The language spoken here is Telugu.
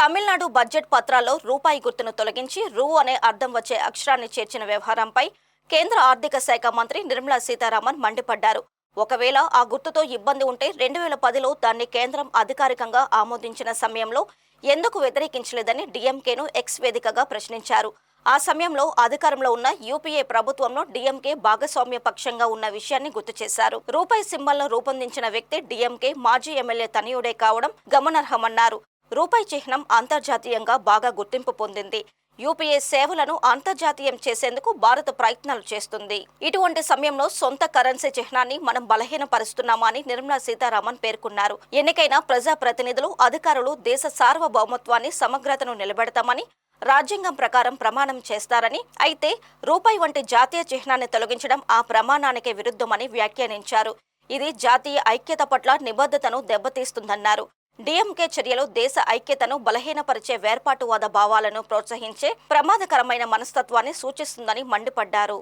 తమిళనాడు బడ్జెట్ పత్రాల్లో రూపాయి గుర్తును తొలగించి రూ అనే అర్థం వచ్చే అక్షరాన్ని చేర్చిన వ్యవహారంపై కేంద్ర ఆర్థిక శాఖ మంత్రి నిర్మలా సీతారామన్ మండిపడ్డారు. ఒకవేళ ఆ గుర్తుతో ఇబ్బంది ఉంటే 2010లో దాన్ని కేంద్రం అధికారికంగా ఆమోదించిన సమయంలో ఎందుకు వ్యతిరేకించలేదని డీఎంకేను ఎక్స్ వేదికగా ప్రశ్నించారు. ఆ సమయంలో అధికారంలో ఉన్న యూపీఏ ప్రభుత్వంలో డీఎంకే భాగస్వామ్య పక్షంగా ఉన్న విషయాన్ని గుర్తు చేశారు. రూపాయి సింబల్ను రూపొందించిన వ్యక్తి డీఎంకే మాజీ ఎమ్మెల్యే తనయుడే కావడం గమనార్హమన్నారు. రూపాయి చిహ్నం అంతర్జాతీయంగా బాగా గుర్తింపు పొందింది. యూపీఏ సేవలను అంతర్జాతీయం చేసేందుకు భారత్ ప్రయత్నాలు చేస్తుంది. ఇటువంటి సమయంలో సొంత కరెన్సీ చిహ్నాన్ని మనం బలహీనపరుస్తున్నామని నిర్మలా సీతారామన్ పేర్కొన్నారు. ఎన్నికైన ప్రజాప్రతినిధులు, అధికారులు దేశ సార్వభౌమత్వాన్ని, సమగ్రతను నిలబెడతామని రాజ్యాంగం ప్రకారం ప్రమాణం చేస్తారని, అయితే రూపాయి వంటి జాతీయ చిహ్నాన్ని తొలగించడం ఆ ప్రమాణానికి విరుద్ధమని వ్యాఖ్యానించారు. ఇది జాతీయ ఐక్యత పట్ల నిబద్ధతను దెబ్బతీస్తుందన్నారు. డీఎంకే చర్యలు దేశ ఐక్యతను బలహీనపరిచే వేర్పాటువాద భావాలను ప్రోత్సహించే ప్రమాదకరమైన మనస్తత్వాన్ని సూచిస్తుందని మండిపడ్డారు.